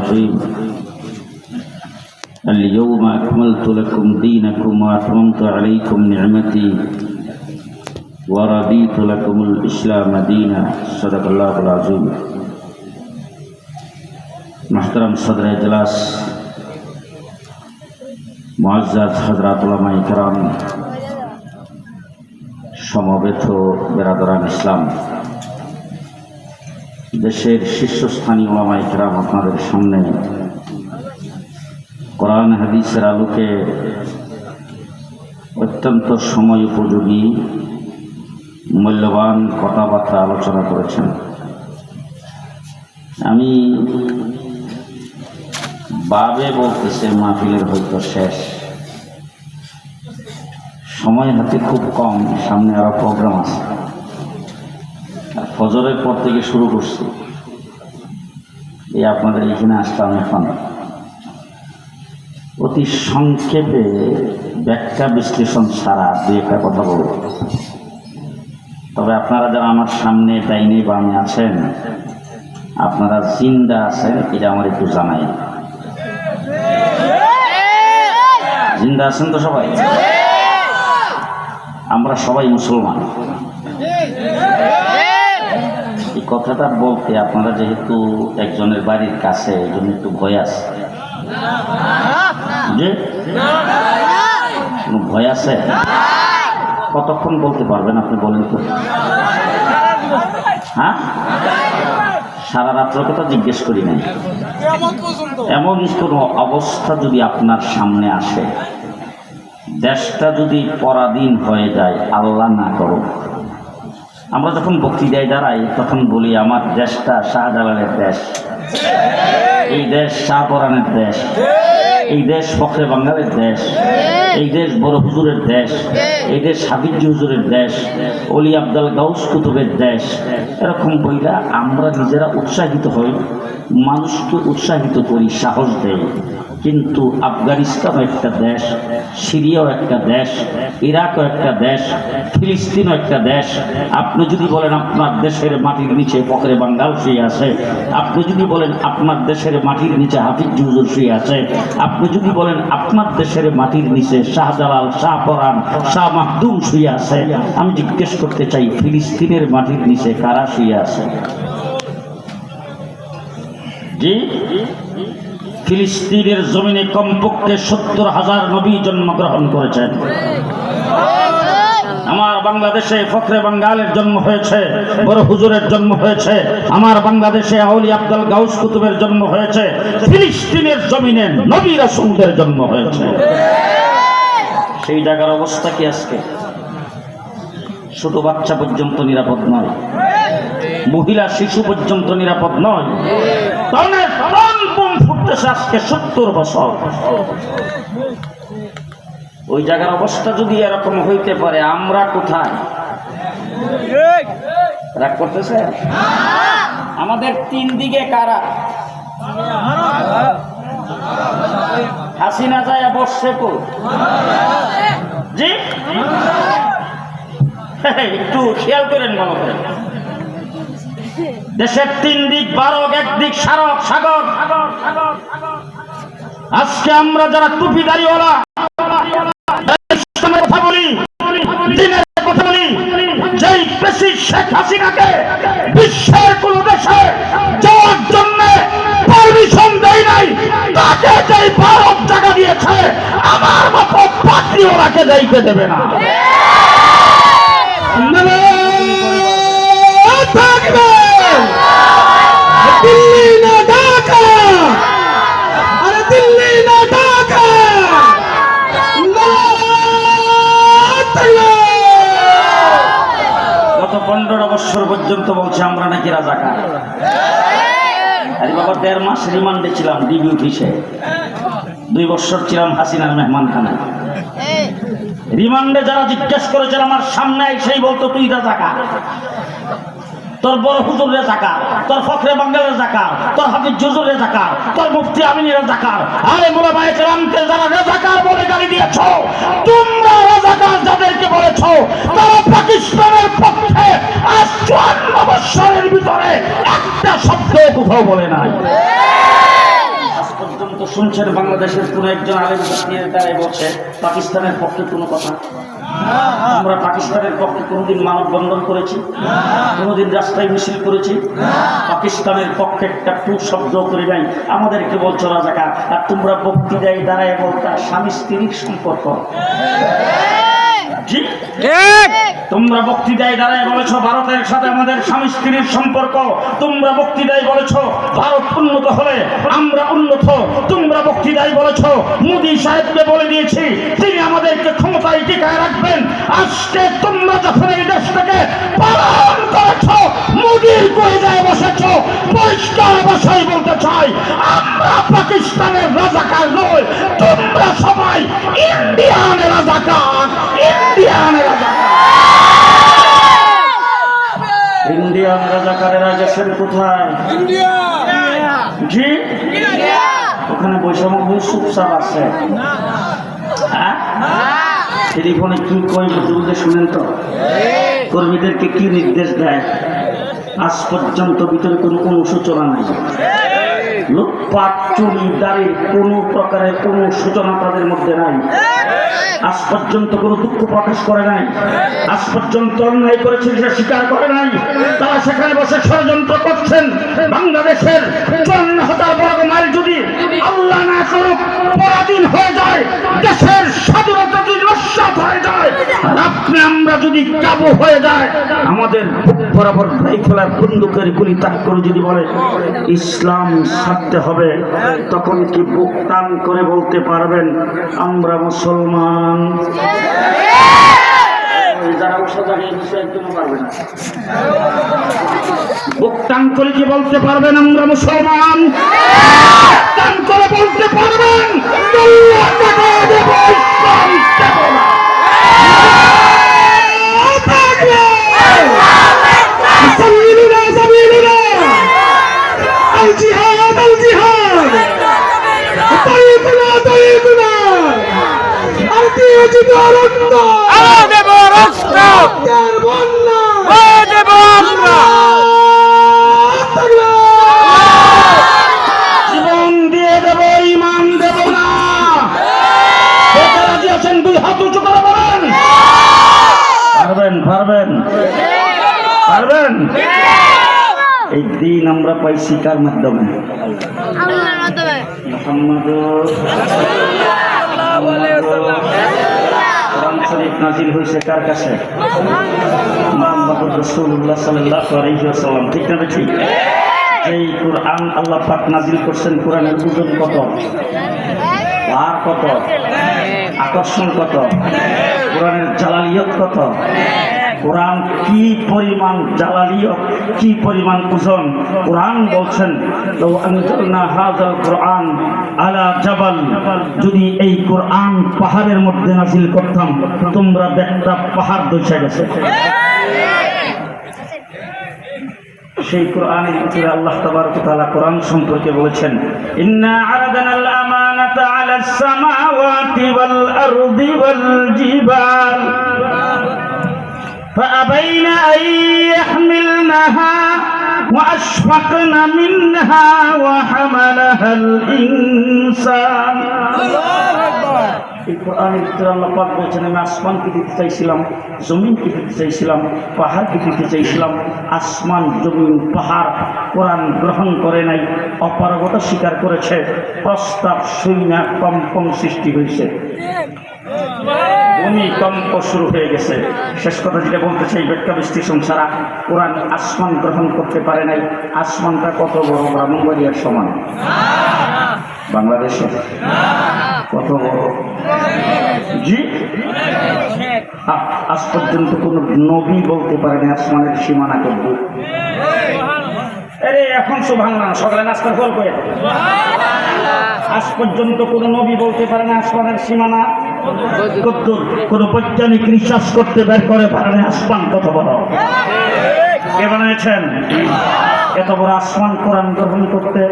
الرجيم اليوم أكملت لكم دينكم وأتممت عليكم نعمتي ورضيت لكم الإسلام دينا صدق الله العظيم محترم صدر اجلاس মুআজ্জাজ হযরত উলামায়ে কেরাম সমবেত বেরাদরান ইসলাম দেশের শীর্ষস্থানীয় উলামায়ে কেরাম আপনাদের সামনে কোরআন হাদিসের আলোকে অত্যন্ত সময় উপযোগী মূল্যবান কথাবার্তা আলোচনা করেছেন। আমি বাবে বলতেছে মাহফিলের হয়তো শেষ, সময় হাতে খুব কম, সামনে আরো প্রোগ্রাম আছে। ফজরের পর থেকে শুরু করছি, এই আপনাদের এখানে আসলাম এখন। অতি সংক্ষেপে ব্যাখ্যা বিশ্লেষণ ছাড়া দুই একটা কথা বলব। তবে আপনারা যারা আমার সামনে ডাইনে বামে আছেন, আপনারা জিন্দা আছেন এটা আমার একটু জানাই। জিন্দা আছেন তো সবাই? আমরা সবাই মুসলমান। এই কথাটা বলতে আপনারা যেহেতু একজনের বাড়ির কাছে, এই জন্য একটু ভয় আছে। যে ভয় আছে? কতক্ষণ বলতে পারবেন আপনি বলেন তো? হ্যাঁ, সারা রাত্র কথা জিজ্ঞেস করি নাই। এমন কোনো অবস্থা যদি আপনার সামনে আসে, দেশটা যদি পরাধীন হয়ে যায়, আল্লাহ না করো, আমরা যখন বক্তৃতায় দাঁড়াই তখন বলি আমার দেশটা শাহজালালের দেশ, এই দেশ শাহপরানের দেশ, এই দেশ ফখরে বাঙ্গালের দেশ, এই দেশ বড় হুজুরের দেশ, এই দেশ হাবিজ হুজুরের দেশ, অলি আব্দাল গাউস কুতুবের দেশ। এরকম বইলা আমরা নিজেরা উৎসাহিত হই, মানুষকে উৎসাহিত করি, সাহস দেয়। কিন্তু আফগানিস্তানও একটা দেশ, সিরিয়াও একটা দেশ, ইরাকও একটা দেশ, ফিলিস্তিনও একটা দেশ। আপনি যদি বলেন আপনার দেশের মাটির নিচে ফখরে বাঙ্গাল শুয়ে আছে, আপনি যদি বলেন আপনার দেশের মাটির নিচে হাফিজ হুজুর শুয়ে আছে, আপনি যদি বলেন আপনার দেশের মাটির নিচে শাহজালাল, শাহপরান, শাহ মাহদুম শুয়ে আছে, আমি জিজ্ঞেস করতে চাই ফিলিস্তিনের মাটির নিচে কারা শুয়ে আছে? জি, ফিলিস্তিনের জমিনে কমপক্ষে 70,000 নবী জন্মগ্রহণ করেছেন। আমার বাংলাদেশে ফখরে বাঙ্গালের জন্ম হয়েছে, বড় হুজুরের জন্ম হয়েছে। আমার বাংলাদেশে আউলি আব্দুল গাউস কুতুবের জন্ম হয়েছে। ফিলিস্তিনের জমিনে নবী রাসূলদের জন্ম হয়েছে। সেই জায়গার অবস্থা কি আজকে? ছোট বাচ্চা পর্যন্ত নিরাপদ নয়, মহিলা শিশু পর্যন্ত নিরাপদ নয়। ফুটতেছে আজকে 70 বছর। ওই জায়গার অবস্থা যদি এরকম হইতে পারে, আমরা কোথায়? রাগ করতেছে? আমাদের 3 দিকে কারা? হাসিনা যায় বসছে কো? জি, একটু খেয়াল করেন, মনে করেন। দেশের 3 দিক বারক, একদিক সারক সাগর। আজকে আমরা যারা টুপিদারিওয়ালা কথা বলি, দিনের কথা বলি, যেই প্রেসিডেন্ট শেখ হাসিনাকে বিশ্বের কোন দেশে যাওয়ার জন্য পারমিশন দেয় নাই, তাকে যেই ভারত জায়গা দিয়েছে, আমার মতো পাত্রীয়রাকে যাইতে দেবে না। দিল্লি না ঢাকা, আরে দিল্লি না ঢাকা। গত 15 বছর পর্যন্ত বলছে আমরা নাকি রাজাকার। আরে বাবা, 1.5 মাস রিমান্ডে ছিলাম ডিবি অফিসে, 2 বছর ছিলাম হাসিনার মেহমানখানায়। রিমান্ডে যারা জিজ্ঞেস করেছিল আমার সামনে, সেই বলতো তুই রাজাকার, তোর বড় হুজুর রাজাকার, তোর ফখরে বাঙ্গাল রাজাকার, তোর হাফিজ হুজুর রাজাকার, তোর মুফতি আমিন রাজাকার। আরে ওলামায়ে কেরামকে যারা রাজাকার বলে গালি দিয়েছো, তোমরা রাজাকার যাদেরকে বলেছো, তারা পাকিস্তানের পক্ষে আজ 54 বছরের ভিতরে একটা শব্দ কোথাও বলে নাই। তো শুনছেন বাংলাদেশের কোন একজন আলেম জাতীয় দ্বারাই বলছে পাকিস্তানের পক্ষে কোনো কথা। আমরা পাকিস্তানের পক্ষে কোনোদিন মানববন্ধন করেছি? কোনোদিন রাস্তায় মিছিল করেছি? পাকিস্তানের পক্ষে একটা টু শব্দ করি নাই। আমাদেরকে বলছো রাজাকার, আর তোমরা বক্তৃতায় দাঁড়ায় বলতা স্বামী স্ত্রীর সম্পর্ক। জি, তোমরা বক্তৃতায় দাঁড়ায় বলেছো ভারতের সাথে আমাদের স্বামী স্ত্রীর সম্পর্ক। তোমরা বক্তৃতায় বলেছো ভারত উন্নত হলে আমরা উন্নত। তোমরা বক্তৃতায় বলেছো মোদী সাহেবকে বলে দিয়েছি তিনি আমাদেরকে ক্ষমতায় টিকায় রাখবেন। আজকে তোমরা যখন এই দেশটাকে পালন করেছো, মোদীর কলেজায় বসেছো। পরিষ্কার ভাষায় বলতে চাই, আমরা পাকিস্তানের রাজাকার নই, তোমরা সবাই ইন্ডিয়ানের রাজাকার। ইন্ডিয়ানের রাজাকার, ইন্ডিয়ান রাজাকারেরা গেছেন কোথায়? জি, ওখানে বৈষম্য চুপচাপ আছে। টেলিফোনে কি কই বুঝে শুনেন তো, কর্মীদেরকে কি নির্দেশ দেয়? আজ পর্যন্ত ভিতরে কোনো অনুশোচনা নাই। লুটপাট চুরি দাঁড়িয়ে কোনো প্রকারের কোনো সূচনা তাদের মধ্যে নাই। আজ পর্যন্ত কোনো দুঃখ প্রকাশ করে নাই। আজ পর্যন্ত অন্যায় করেছে সে স্বীকার করে নাই। তারা সেখানে বসে ষড়যন্ত্র করছেন। বাংলাদেশের 54,000 বর্গ মাইল যদি আল্লাহ না করুক পরাধীন হয়ে যায়, দেশের স্বাধীনতা যদি নস্যাৎ হয়ে যায়, আপনি আমরা যদি কাবু হয়ে যায়, আমাদের বুক বরাবর রাইফেলের বন্দুকের গুলি তাক করে যদি বলে ইসলাম ছাড়তে হবে, তখন কি বুক টান করে বলতে পারবেন আমরা মুসলমান? যারা একদম পারবে না। বুক টান করে কি বলতে পারবেন আমরা মুসলমান? টান করে বলতে পারবেন জীবন দিয়ে দেব, ইমান দেব না। দিয়েছেন দুই হাত উঁচু করে বলেন পারবেন, পারবেন, পারবেন। এই দিন আমরা পাইছি কার মাধ্যমে? কোরআন শরীফ নাজিল হয়েছে কার কাছে? মুহাম্মদুর রাসূলুল্লাহ সাল্লাল্লাহু আলাইহি ওয়াসাল্লাম। ঠিক না ঠিক? এই কোরআন আল্লাহ পাক নাজিল করছেন, কোরআনের ওজন কত, ভার কত, আকর্ষণ কত, কোরআনের জালালিয়ত কত, কোরআন কি পরিমাণ জালালিয়ত, কি পরিমাণ ওজন। কোরআন বলছেন লাউ আনজালনা হাযাল কোরআন আলা জাবাল, যদি এই কোরআন পাহাড়ের মধ্যে নাযিল করতাম তোমরা দেখতা পাহাড় দইসা গেছে। সেই কোরআনের ভিতরে আল্লাহ তাবারক ওয়া তাআলা কোরআন সম্পর্কে বলেছেন ইন্না আরাদানাল আমানাতা আলাস সামাওয়াতি ওয়াল আরদি ওয়াল জিবাল فأبين أن يحملنها وأشفقن منها وحملها الإنسان। এই কোরআনের ভিতরে আল্লাহ পাক বলছেন আমি আসমানকে দিতে চাইছিলাম, জমিনকে দিতে চাইছিলাম, পাহাড়কে দিতে চাইছিলাম। আসমান, জমিন, পাহাড় কোরআন গ্রহণ করে নাই, অপারগতা স্বীকার করেছে। প্রস্তাব শুইনা কম্পন সৃষ্টি হয়েছে, ভূমিকম্প শুরু হয়ে গেছে। শেষ কথা যেটা বলতে চাই, ব্যাখ্যা বিশ্লেষণ ছাড়া কোরআন আসমান গ্রহণ করতে পারে নাই। আসমানটা কত বড়? ব্রাহ্মণবাড়িয়ার সমান। বাংলাদেশে কত বড়? জি, আজ পর্যন্ত কোন নবী বলতে পারেনি আসমানের সীমানা করব। আরে এখন সুবহানাল্লাহ, সকালে নাস্তা ফল করে আজ পর্যন্ত কোন নবী বলতে পারে না আসমানের সীমানা কত। কোন বৈজ্ঞানিক রিসার্চ করতে বের করে পারে না আসমান কত বড়। কে বানিয়েছেন? এত বড় আসমান কোরআন গ্রহণ করতে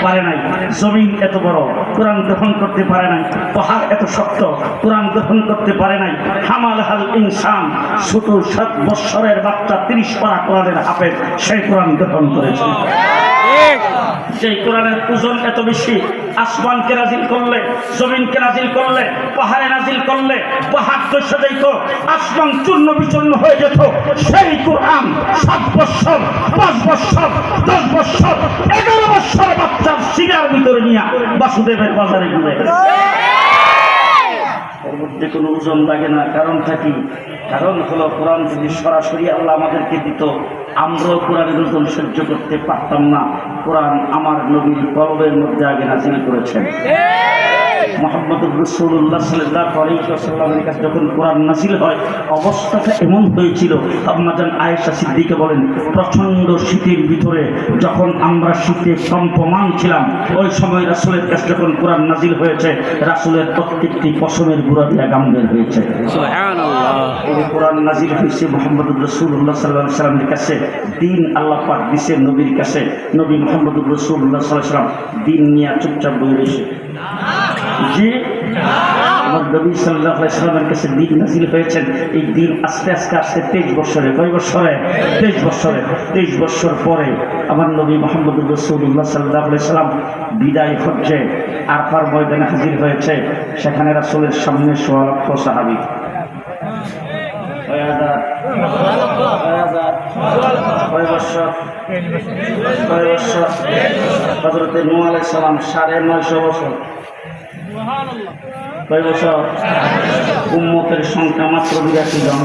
পারে নাই। জমিন এত বড় কোরআন গ্রহণ করতে পারে নাই। পাহাড় এত শক্ত কোরআন গ্রহণ করতে পারে নাই। হামালাহাল ইনসান, ছোট 7 বৎসরের বাচ্চা 30 পারা কোরআনের হাফেজ, সেই কোরআন গ্রহণ করেছে। যে কোরআনের ওজন এত বেশি, আসমানকে নাজিল করলে, জমিনকে নাজিল করলে, পাহাড়ে নাজিল করলে, পাহাড় ধসে যেত, আসমান চূর্ণ বিচূর্ণ হয়ে যেত, সেই কোরআন 7 বছর, 5 বছর, 10 বছর, 11 বছর বাচ্চার সিগার ভিতরে নিয়ে বাসুদেবের বাজারে ঘুরে, ওর মধ্যে কোনো ওজন লাগে না। কারণটা কি? কারণ হলো কোরআন যদি সরাসরি আল্লাহ আমাদেরকে দিত, আমরাও কোরআনের ওজন সহ্য করতে পারতাম না। কোরআন আমার নবীর কলবের মধ্যে আগে নাজিল করেছেন। মুহাম্মদুর রাসূলুল্লাহ সাল্লাল্লাহু আলাইহি ওয়াসাল্লামের কাছে যখন কোরআন নাজিল হয়, অবস্থাটা এমন হয়েছিল, আম্মা জান আয়েশা সিদ্দিকা বলেন, প্রচণ্ড শীতের ভিতরে যখন আমরা শীতে কম্পমান ছিলাম, ওই সময় রাসূলের কাছে যখন কোরআন নাজিল হয়েছে, রাসূলের প্রত্যেকটি পশমের গুঁড়া দিয়ে গাম বের হয়েছে। সুবহানাল্লাহ। এই কোরআন নাজিল হয়েছে মুহাম্মদুর রাসূলুল্লাহ সাল্লাল্লাহু আলাইহি ওয়াসাল্লামের কাছে, দিন আল্লাহ পাক দিছে নবীর কাছে। নবী মুহাম্মদুর রাসূলুল্লাহ সাল্লাল্লাহু আলাইহি ওয়াসাল্লাম দিন নিয়ে চুপচাপ বসে রয়েছে। যে আমার নবী সাল্লাল্লাহু আলাইহি ওয়াসাল্লামের কাছে দিন নাজিল হয়েছেন, এই দিন আস্তে আস্তে আস্তে 23 বছরে, কয় বছরে? 23 বছরে। 23 বছর পরে আমার নবী মুহাম্মদুর রাসূলুল্লাহ সাল্লাল্লাহু আলাইহি ওয়াসাল্লাম বিদায় হজ্জে আরাফার ময়দানে হাজির হয়েছে। সেখানে রাসূলের সামনে 1.5 লক্ষ সাহাবী, হযরতে নূহ আলাইহিস সালাম 950 বছর, কয় বছর? উম্মতের সংখ্যা মাত্র 82 জন,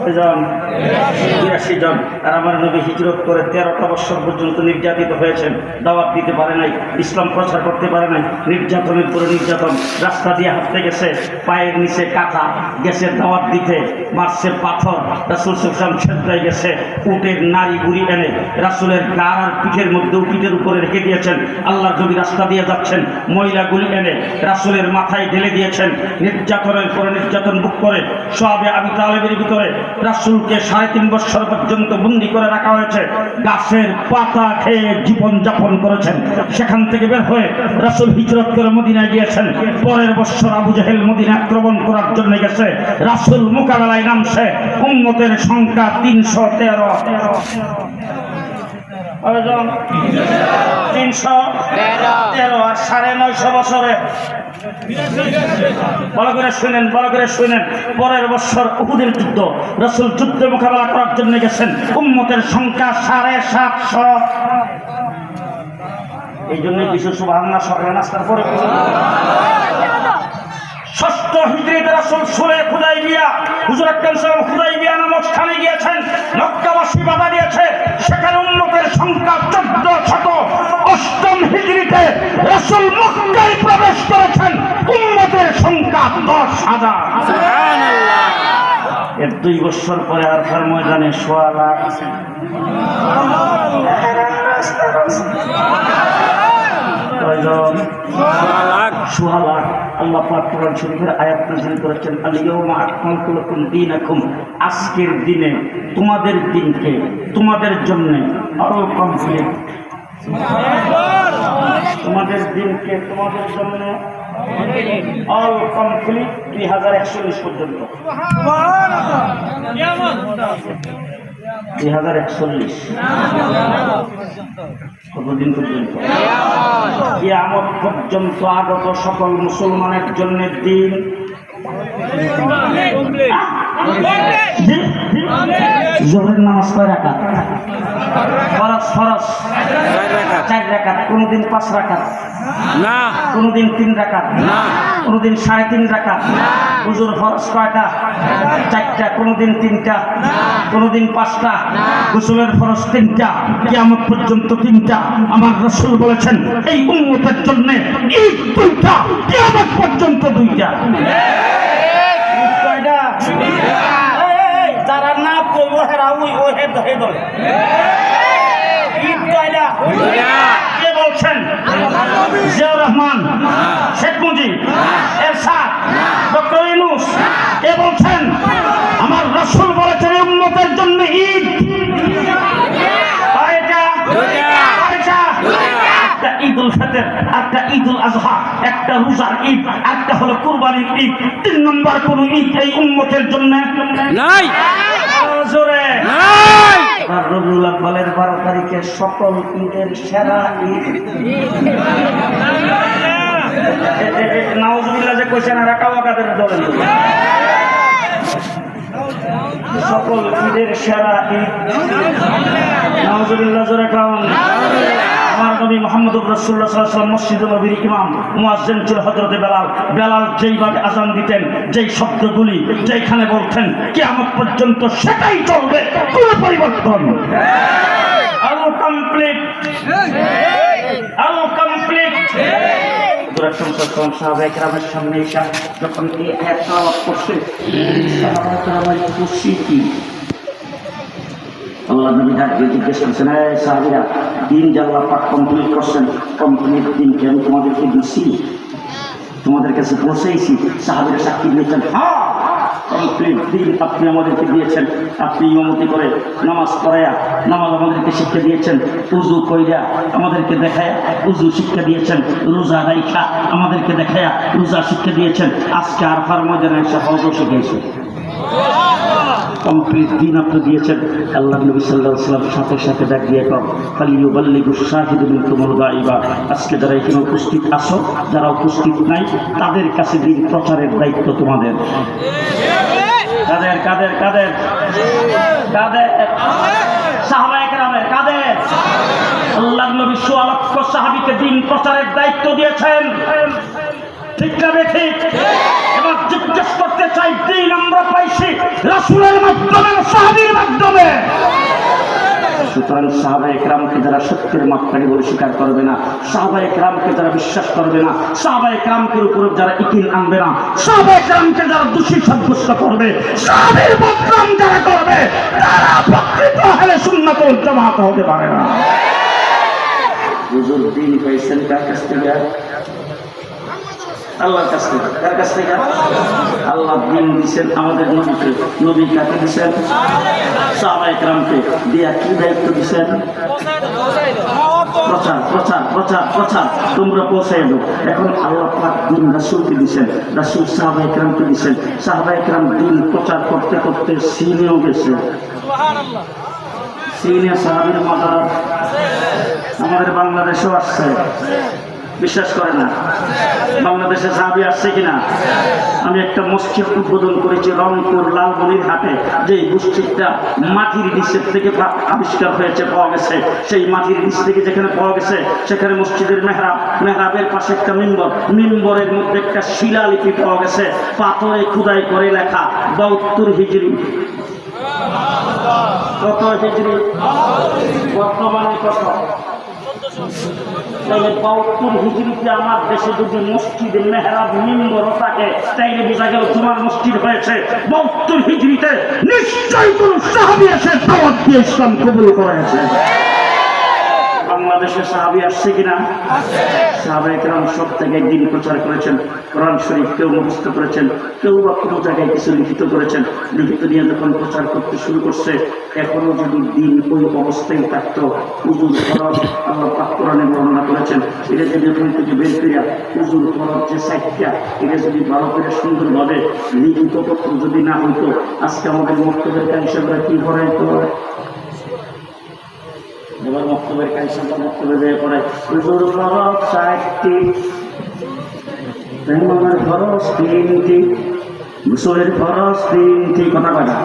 82 জন। আর আমার নবী হিজরত করে 13টা বছর পর্যন্ত নির্যাতিত হয়েছেন, দাওয়াত দিতে পারে নাই, ইসলাম প্রচার করতে পারে নাই, নির্যাতনের পরে নির্যাতন, রাস্তা দিয়ে হাঁটতে গেছে, পায়ের নিচে কাঁটা গেছে, দাওয়াত দিতে মারছে পাথর, রাসূল সাল্লাল্লাহু আলাইহি ওয়াসাল্লাম গেছে, উটের নাড়ি গুড়ি এনে রাসূলের গাড় আর পিঠের মধ্যে, পিঠের উপরে রেখে দিয়েছেন। আল্লাহর নবী রাস্তা দিয়ে যাচ্ছেন, ময়লা গুলি এনে রাসূলের মাথায় ঢেলে দিয়েছেন। নির্যাতনের পরে নির্যাতন বুক করে সাহাবে আবু তালেবের ভিতরে রাসূলকে 3.5 বছর পর্যন্ত বন্দী করে রাখা হয়েছে। গাছের পাতা খেয়ে জীবন যাপন করেছেন। সেখান থেকে বের হয়ে রাসূল হিজরত করে মদিনায় গিয়েছেন। পরের বছর আবু জাহেল মদিনা আক্রমণ করার জন্য গেছে, রাসূল মোকাবেলায় নামছে। উম্মতের সংখ্যা 313। 313 আর 950 বছরে। ভালো করে শুনেন, ভালো করে শুনেন। পরের বছর উহুদের যুদ্ধ, রাসূল যুদ্ধে মোকাবেলা করার জন্য গেছেন। উম্মতের সংখ্যা 750। এই জন্য কিছু সুবহানাল্লাহ সকালে নাস্তার পরে 6ষ্ঠ হিজরিতে রাসূল সুরে হুদাইবিয়া, হুজুর আকরাম সাল্লাল্লাহু আলাইহি ওয়াসাল্লাম হুদাইবিয়া নামক স্থানে গিয়েছেন। মক্কাবাসী বাধা দিয়েছে, সেখানে উম্মতের সংখ্যা 1400। 8ম হিজরিতে রাসূল মক্কায় প্রবেশ করেছেন, উম্মতের সংখ্যা 10,000। সুবহানাল্লাহ। এর 2 বছর পরে আরফার ময়দানে 1.5 লাখ। আল্লাহ পাক কোরআন শরীফের আয়াত নাযিল করেছেন, আল-ইয়াওমা আকমালতু লাকুম দীনাকুম, আজকের দিনে তোমাদের দিনকে, তোমাদের জন্য আরো কমপ্লিট। তোমাদের দিনকে, তোমাদের জন্য অল কমপ্লিট 2041 পর্যন্ত। 2041 কতদিন পর্যন্ত? কিয়ামত পর্যন্ত আগত সকল মুসলমানের জন্য দিন। জোহরের নামাজ কয় রাকাত? ফরজ, ফরজ 4 রাকাত। কোনদিন 5 রাকাত না, কোনদিন 3 রাকাত না, কোনদিন 3.5 রাকাত। হুজুর ফরজ কয়টা? 4টা। কোনদিন 3টা, কোনদিন 5টা। গোসলের ফরজ 3টা, কিয়ামত পর্যন্ত 3টা। আমার রাসূল বলেছেন এই উম্মতের জন্য ঈদ 2টা, কিয়ামত পর্যন্ত 2টা। যারা না বলবো হেরা ওই হে দলে ঈদ কয়টা? কে বলছেন? জিয়াউর রহমান, শেখ মুজিব, এরশাদ, ডক্টর ইউনূস। কে বলছেন? আমার রাসূল বলেছেন উম্মতের জন্য ঈদ কয়টা? একটা ঈদুল ফিতর, একটা ঈদুল আযহা, একটা রোজার ঈদ, একটা হলো কুরবানির ঈদ। 3 নম্বর কোন ঈদ এই উম্মতের জন্য নাই। জোরে আর রবিউল আউয়ালের 12 তারিখে সকল ঈদের সেরা ঈদ। নাউজুবিল্লাহ যে কইছেন আর কাওয়াকাদের বলেন সকল ঈদের সেরা ঈদ। নাউজুবিল্লাহ জোরে কাওয়ান। আমার নবী মুহাম্মদুর রাসূলুল্লাহ সাল্লাল্লাহু আলাইহি ওয়াসাল্লাম মসজিদে নববীর ইমাম মুয়াজ্জিন ছিল হযরতে বেলাল। বেলাল যেইভাবে আযান দিতেন, যেই শব্দগুলি যেইখানে বলতেন, কিয়ামত পর্যন্ত সেটাই চলবে, কোনো পরিবর্তন। আলো কমপ্লিট, আলো কমপ্লিট। সাহাবায়ে কেরামের সামনে এসে যখন এই আয়াত তেলাওয়াত করছে, সাহাবায়ে কেরামের খুশি কি আল্লাহ নবী ডাকে জিজ্ঞেস করছেন, সাহাবীরা দিন যে আল্লাহ পাক কমপ্লিট করছেন, কমপ্লিট দিনকে আমি তোমাদেরকে দিচ্ছি, তোমাদের কাছে পৌঁছেছি। সাহাবীরা সাক্ষী দিয়েছেন, হ্যাঁ কমপ্লিট দিন আপনি আমাদেরকে দিয়েছেন। আপনি ইমামতি করে নামাজ পড়ায়া নামাজ আমাদেরকে শিক্ষা দিয়েছেন, উজু কইরা আমাদেরকে দেখায়া উজু শিক্ষা দিয়েছেন, রোজা রাইখা আমাদেরকে দেখায়া রোজা শিক্ষা দিয়েছেন। আজকে আরফার ময়দানে এসে হজও শিখিয়েছে। কমপ্লিট দিন আপনি দিয়েছেন। আল্লাহ নবী সাল্লাল্লাহু আলাইহি ওয়াসাল্লাম সাথে সাথে ডাক দিয়ে কম ফালিয়ুবাল্লিগুশ শাহিদু মিনকুমুল গায়বা। আজকে যারা এখানে উপস্থিত আছো, যারা উপস্থিত নাই, তাদের কাছে দিন প্রচারের দায়িত্ব তোমাদের। কাদের কাদের কাদের কাদের? সাহাবায়ে কেরামের। কাদের? আল্লাহ নবী ১৬ লক্ষ সাহাবীকে দিন প্রচারের দায়িত্ব দিয়েছেন, ঠিক না ঠিক? এবার জিজ্ঞেস করতে চাই, দিন আমরা পাইছি রাসূলের মাধ্যমে, সাহাবীর মাধ্যমে। সুতরাং সাহাবায়ে কেরামকে যারা সত্যের মাপকাঠি বলে স্বীকার করবে না, সাহাবায়ে কেরামকে যারা বিশ্বাস করবে না, সাহাবায়ে কেরামকের উপর যারা ইকিন আনবে না, সাহাবায়ে কেরামকে যারা দোষী সাব্যস্ত করবে, সাহাবীর বদনাম যারা করবে, তারা প্রকৃত আহলে সুন্নাত ওয়াল জামাত হতে পারে না। হুজুর দিন পাইছেন কার কাছ থেকে? আল্লাহর কাছ থেকে। কার কাছ থেকে? আল্লাহ দিন দিচ্ছেন আমাদের নবীকে। নবী কাকে দিচ্ছেন? সাহাবায়ে কেরামকে। দিয়া কি দায়িত্ব দিচ্ছেন? প্রচার প্রচার প্রচার প্রচার, তোমরা পৌঁছাই দাও। এখন আল্লাহ পাক দিন রাসূলকে দিচ্ছেন, রাসূল সাহাবায়ে কেরামকে দিচ্ছেন। সাহাবায়ে কেরাম দিন প্রচার করতে করতে চীনেও গেছে। চীনে সাহাবীর মাজার আমাদের বাংলাদেশেও আসছে, বিশ্বাস করে না? বাংলাদেশে সাহাবী আসছে কিনা? আমি একটা মসজিদ উদ্বোধন করেছি রংপুর লালমনিরহাটে, যে মসজিদটা মাটির নিচের থেকে আবিষ্কার হয়েছে, পাওয়া গেছে। সেই মাটির নিচ থেকে যেখানে পাওয়া গেছে, সেখানে মসজিদের মেহরাব, মেহরাবের পাশে একটা মিম্বর, মিম্বরের মধ্যে একটা শিলালিপি পাওয়া গেছে, পাথরে খোদাই করে লেখা 72 হিজরি। কত হিজরি? বর্তমানে কত? 72 হিজরিতে আমার দেশে যদি মসজিদ মেহরাব মিম্বর থাকে, তাইলে বোঝা গেল তোমার মসজিদ হয়েছে 72 হিজরিতে। নিশ্চয়ই কোন সাহাবী এসে দাওয়াত দিয়ে ইসলাম কবুল করেছে। বাংলাদেশে সাহাবী আসছে কিনা? সাহাবায়ে কেরাম সব থেকে দিন প্রচার করেছেন। কোরআন শরীফ কেউ মুখস্থ করেছেন, কেউ বা কোনো জায়গায় কিছু লিখিত করেছেন। লিখিত নিয়ে যখন প্রচার করতে শুরু করছে, এখনো যদি দিন ওই অবস্থায় থাকতো, উজুর ফরজ আল্লাহ পাক কোরআনে বর্ণনা করেছেন, এটা যদি ওখান থেকে বের করিয়া উজুর ফরজ যে সাইটটা, এটা যদি ভালো করে সুন্দরভাবে লিখিত পত্র যদি না হইতো, আজকে আমাদের মক্তবের হিসাবে কি করাইতো? এবার মক্তবের কাইসাটা মক্তবে বের করে উজুর ফরজ 60টি, তাইমামের ফরজ 3টি, গোসলের ফরজ 3টি, কথা কথা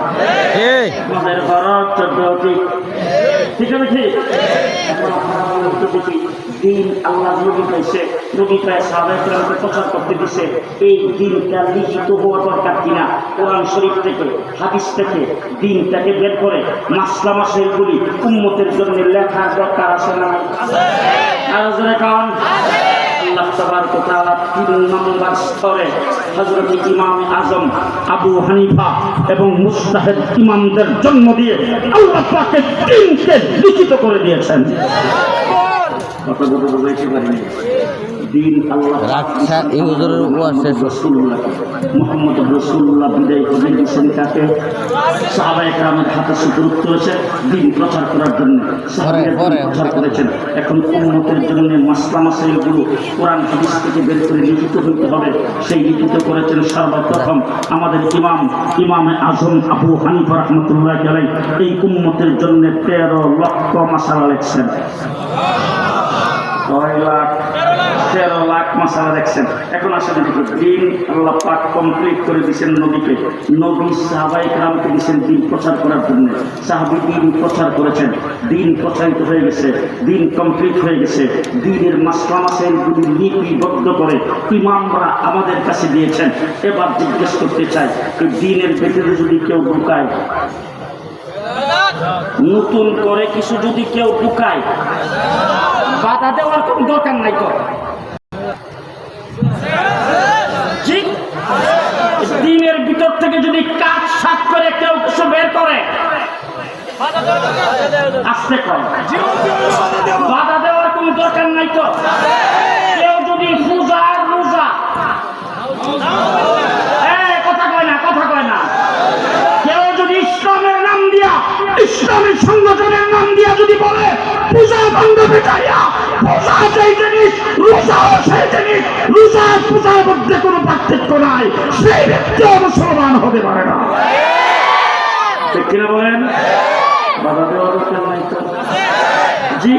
আমাদের ফরজ 14টি, ঠিক আছে? ঠিক। এখন আপনারা বলতে দেখি, দিন আল্লাহ নবী পাইছে, নবী প্রায় সাহাবায়ে কেরামকে প্রচার করতে দিছে। এই দিনটা লিখিত হওয়া দরকার কিনা? কোরআন শরীফ থেকে, হাদিস থেকে দিনটাকে বের করে মাসলা মাসাইলগুলি উম্মতের জন্য লেখার দরকার আছে না? আলোচনা কারণ আল্লাহ তাবারক ওয়া তাআলা 3 নম্বর স্তরে হযরত ইমাম আজম আবু হানিফা এবং মুজতাহিদ ইমামদের জন্ম দিয়ে আল্লাহ পাকের দিনকে লিখিত করে দিয়েছেন। কথা বলতে বুঝাইতে পারিনি। দিন আল্লাহ মোহাম্মদ রসুল্লাহ বিদায় করে দিয়েছেন কাকে? সাহাবায়ে কেরামের হাতে সুযোগ করেছে দিন প্রচার করার জন্য, প্রচার করেছেন। এখন উম্মতের জন্য মাসলা মাসাইলগুলো কোরআন হাদিস থেকে বের করে লিখিত হইতে হবে, সেই লিখিত করেছেন সর্বপ্রথম আমাদের ইমামে আজম আবু হানিফা রাহমাতুল্লাহ আলাইহি। এই উম্মতের জন্য 13 লক্ষ মাসালা লিখছেন। 13 লাখ মাসালা দেখছেন। এখন আসলে দেখুন, দিন আল্লাহ পাক কমপ্লিট করে দিয়েছেন নবীকে। নবী সাহাবায়ে কেরামকে দিয়েছেন দিন প্রচার করার জন্য। সাহাবী দিন প্রচার করেছেন, দিন প্রচারিত হয়ে গেছে, দিন কমপ্লিট হয়ে গেছে। দিনের মাসলা মাসাইলগুলি লিপিবদ্ধ করে ইমামরা আমাদের কাছে দিয়েছেন। এবার জিজ্ঞেস করতে চাই, এই দিনের ভেতরে যদি কেউ ঢুকায়, নতুন করে কিছু যদি কেউ ঢুকায়, বাধা দেওয়ার কোন দরকার নাই তো। দিনের ভিতর থেকে যদি কাজ সাত করে কেউ কিছু বের করে, আস্তে কর, বাধা দেওয়ার কোন দরকার নাই তো। কেউ যদি পূজার রোজা, কথা কয় না, কেউ যদি ইসলামের নাম দিয়া, ইসলামের সংগঠনের নাম দিয়া যদি বলে পূজা বন্ধ বেটাইয়া, পূজা সেই জিনিস, রোজাও সেই জিনিস, রোজা পূজার মধ্যে কোনো পার্থক্য নাই, সেই ব্যক্তিও মুসলমান হতে পারে না। ঠিক কিনা বলেন? বাধা দেওয়ার দরকার নাই তো। জি,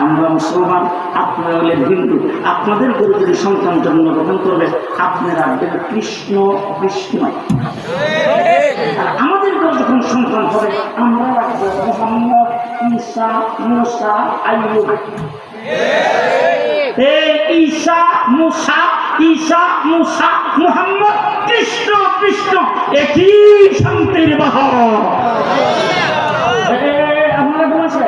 আমরা মুসলমান, আপনারা হলেন হিন্দু। আপনাদের ঘরে যদি সন্তান জন্মগ্রহণ করবে, আপনারা রাখবেন কৃষ্ণ কৃষ্ণ। আমাদের ঘরে যখন সন্তান হবে, আমরা রাখবো মুহাম্মদ, ঈসা, মুসা, আইয়ুব। ঈসা মুসা, ঈসা মুসা, মুহাম্মদ, কৃষ্ণ কৃষ্ণ, একই শান্তির বাহন। আপনারা ঘুমাচ্ছে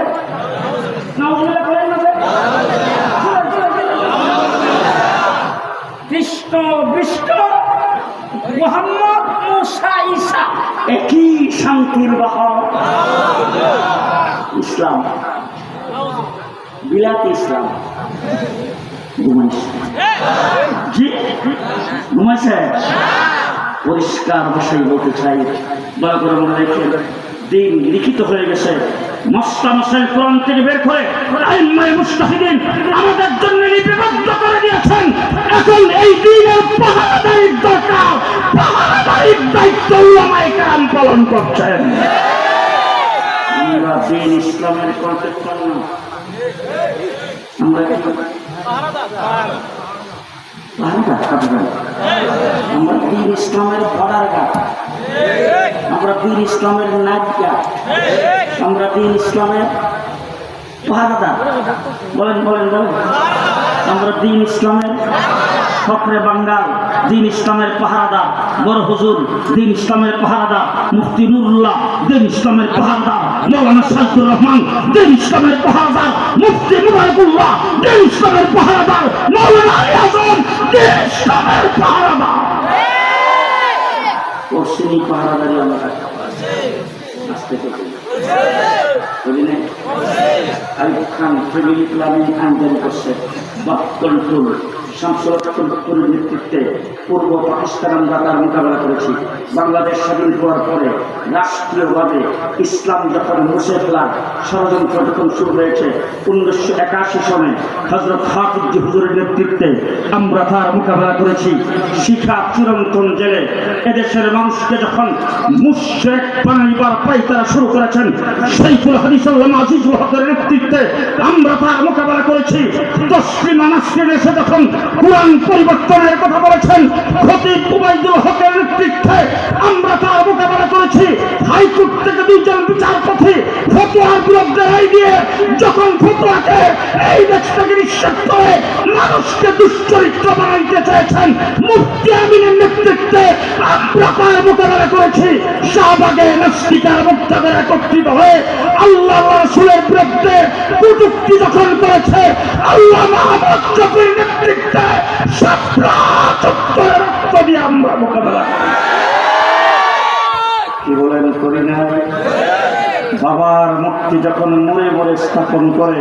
কৃষ্ণ বিষ্ণু, মুহাম্মদ, মুসা, ঈসা, একই শান্তির বাহন। ইসলাম বিলাতি ইসলাম। জি, ঘুমাইছে? পরিষ্কার ভাষায় বলতে চাই, দয়া করে মনে রেখেন, দিন লিখিত হয়ে গেছে। মাসলা মাসাইল কোরআন থেকে বের করে আইম্মায়ে মুজতাহিদিন আমাদের জন্য লিপিবদ্ধ করে দিয়েছেন। এখন এই দিনের পাহারাদারির দরকার, পাহারাদারির দায়িত্ব উলামায়ে কেরাম পালন করছেন। আমরা দিন ইসলামের কনসেপ্ট না, আমরা আমরা দিন ইসলামের বর্ডার গার্ড, আমরা দিন ইসলামের নাইট গার্ড, আমরা দিন ইসলামের পাহারাদার। বলেন বলেন বলেন, আমরা দিন ইসলামের ফখরে বাঙ্গাল, দিন ইসলামের পাহারাদার বড় হুজুর, দিন ইসলামের পাহারাদার মুফতি নুরুল্লাহ, দিন ইসলামের পাহারাদার মৌলানা সাইদুর রহমান, দিন ইসলামের পাহারাদার মুফতি মুবারকুল্লাহ, দিন ইসলামের পাহারাদার মৌলানা আলী আজম, দিন ইসলামের পাহারাদার। পশ্চিমী পাহারাদারি আমরা আসতে করতে আইয়ুব খান ফ্যামিলি প্ল্যানিং আইন করছে, বাক কন্ট্রোল শামসুল হকের নেতৃত্বে পূর্ব পাকিস্তান আমরা তার মোকাবেলা করেছি। বাংলাদেশ স্বাধীন হওয়ার পরে রাষ্ট্রীয়ভাবে ইসলাম যখন মুছে ফেলার ষড়যন্ত্র যখন শুরু হয়েছে 1981 সনে হযরত হাফিজ হুজুরের নেতৃত্বে আমরা তার মোকাবেলা করেছি। শিখা চিরন্তন জেলে এদেশের মানুষকে যখন মুশরিক বানাইবার পায়তারা শুরু করেছেন, শাইখুল হাদিস আল্লামা আজিজুল হকের নেতৃত্বে আমরা তার মোকাবেলা করেছি। তসলিমা নাসরিন এসে যখন কোরআন পরিবর্তনের কথা বলেছেন, খতিব উবাইদুল হকের নেতৃত্বে আমরা তার মোকাবেলা করেছি। হাইকোর্ট থেকে দুইজন বিচারপতি ফতোয়ার বিরুদ্ধে রায় দিয়ে যখন ফতোয়াকে এই দেশ থেকে নিষেধ করে মানুষকে দুশ্চরিত্র বানাইতে চেয়েছেন, মুফতি আমিনের নেতৃত্বে আমরা তার মোকাবেলা করেছি। শাহবাগে নাস্তিকার মুক্তাদের একত্রিত হয়ে আল্লাহ রাসূলের বিরুদ্ধে কটূক্তি যখন করেছে, আল্লাহ মাহমুদ শফির নেতৃত্বে শাপলা চত্বরে রক্ত দিয়ে আমরা মোকাবেলা করি। কি বলেন করি না? বাবার মুক্তি জাতি যখন মরে মরে স্থাপন করে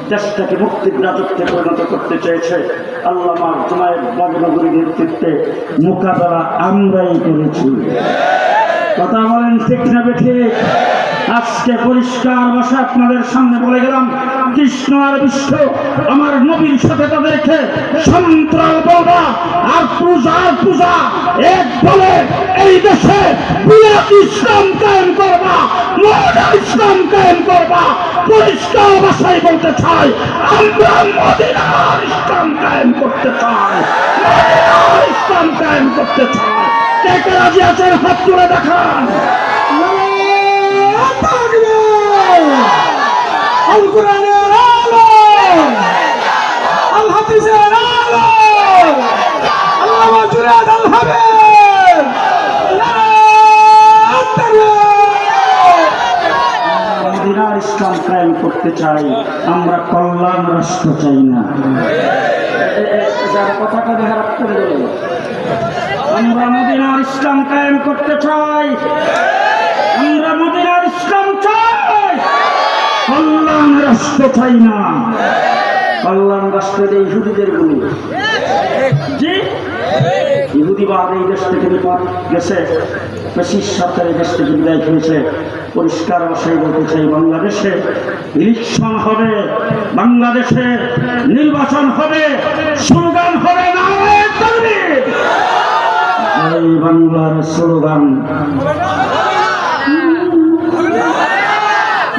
দেশটাকে মুক্তির রাজত্বে পরিণত করতে চেয়েছে, আল্লামা জুনায়েদ বাগনগরীর নেতৃত্বে মোকাবেলা আমরাই করেছি। কথা বলেন ঠিক না বেঠিক? আজকে পরিষ্কার ভাষা আপনাদের সামনে বলে গেলাম, কৃষ্ণ আর বিষ্ণু আমার নবীর সাথে তাদেরকে সন্ত্রাস বলবা আর পূজা এক বলে এই দেশে বিরাট ইসলাম কায়েম করবা, মডার্ন ইসলাম কায়েম করবা। পরিষ্কার ভাষায় বলতে চাই, আমরা মদিনার ইসলাম কায়েম করতে চাই, মদিনার ইসলাম কায়েম করতে চাই। কে কে রাজি আছেন হাত তুলে দেখান। আল কোরআনের আলো, আল হাদিসের আলো, আল্লামা জুনায়েদ আল হাবিব, মদিনার ইসলাম কায়েম করতে চাই, আমরা কল্যাণ রাষ্ট্র চাই না। যারা কথাটা খারাপ করে দেবে, আমরা মদিনার ইসলাম কায়েম করতে চাই, আমরা মদিনার ইসলাম চাই, কল্যাণ রাষ্ট্র চাই না। কল্যাণ রাষ্ট্রের ইহুদিদের গুলি, জি ইহুদিবাদ এই দেশ থেকে গেছে, ব্রিটিশ সরকার এই দেশ থেকে বিদায় হয়েছে। পরিষ্কার ভাষায় বলতে চাই, বাংলাদেশে ইলেকশন হবে, বাংলাদেশে নির্বাচন হবে, স্লোগান হবে নারায়ে তাকবীর, এই বাংলার স্লোগান।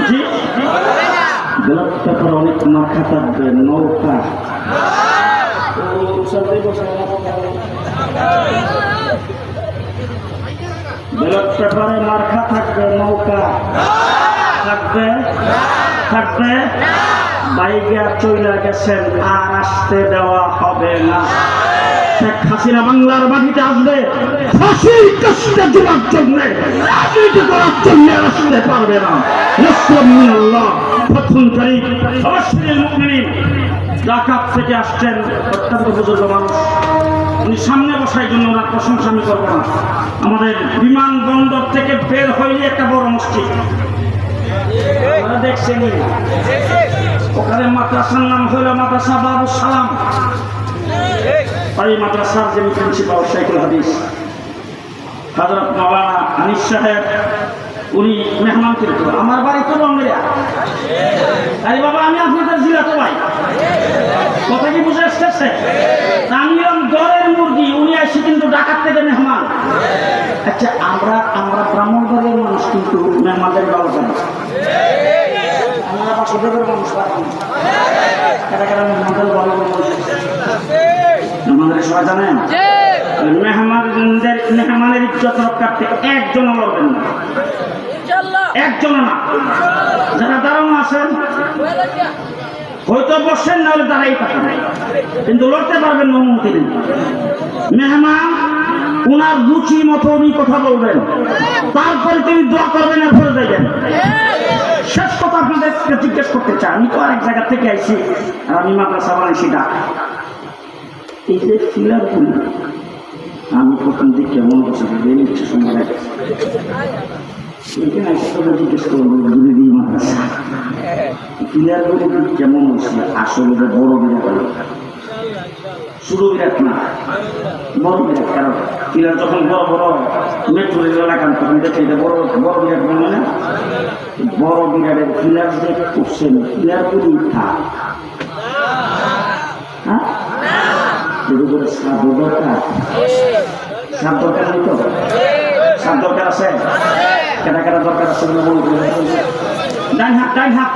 জি ব্লক পেপার অনেক মার্কা থাকবে, নৌকা ব্লক পেপারে মার্কা থাকবে, নৌকা থাকবে। বাইকে চলে গেছেন, আর আসতে দেওয়া হবে না। শেখ হাসিনা বাংলার মাটিতে আসবে ফাঁসির কাস্টে জোড়ার জন্য, রাজনীতি করার জন্য আসতে পারবে না। রাসূলুল্লাহ প্রথম তারিখ অবশ্যই মুমিন ঢাকা থেকে আসছেন, অত্যন্ত বুজুর্গ মানুষ, উনি সামনে বসার জন্য ওনার প্রশংসা আমি করবো না। আমাদের বিমানবন্দর থেকে বের হইলে একটা বড় মসজিদ দেখছেন, ওখানে মাদ্রাসার নাম হইল মাদ্রাসা বাবু সালাম। এই মাদ্রাসার যিনি প্রিন্সিপাল শাইখুল হাদিস হযরত মাওলানা আনিস সাহেব, উনি মেহমান কিন্তু আমার বাড়ি তো বঙ্গিয়া। আরে বাবা, আমি আপনাদের জেলা তো ভাই, কথা কি বুঝে আসতেছে? আমি ঘরের মুরগি, উনি আসি কিন্তু ঢাকার থেকে মেহমান। আচ্ছা, আমরা ব্রাহ্মণ ঘরের মানুষ, কিন্তু মেহমানদের ভালো জানি, আমরা বাসুদেবের মানুষ, মেহমানদের ভালো আমাদের সবাই জানেন। মেহমানের ইজ্জত রক্ষার্থে একজন লড়বেন না, একজন না, যারা দাঁড়ানো আছেন হয়তো বসেন, না হলে দাঁড়াই পারেন, কিন্তু লড়তে পারবেন না। অনুমতি নেই। মেহমান উনার রুচি মতো উনি কথা বলবেন, তারপরে তিনি দোয়া করবেন, আর ফেরত দেবেন। শেষ কথা আপনাদেরকে জিজ্ঞেস করতে চাই, আমি তো আরেক জায়গা থেকে আইছি, আর আমি মাদ্রাসা বানাইছি ঢাকা। এই যে ফিলার গুলি, আমি প্রথম দিক কেমন বসে নিচ্ছে সময় জিজ্ঞেস করবো, মাদ্রাসা ফিলার গুলি কেমন হচ্ছে? আসলে বড় বিরাট, শুরু বিরাট না, বড় বিরাট। কারণ ফিলার যখন বড় বড় মেট্রো রেল এলাকান, তখন দেখে এটা বড় বড় বিরাট মনে হয় না। বড় বিরাটের ফিলার যে করছেন, ফিলার গুলি থাক, হ্যাঁ সাপ দরকার, সাপ দরকার নেই তো? সাপ দরকার আছে, কেনা দরকার আছে, ডান হাত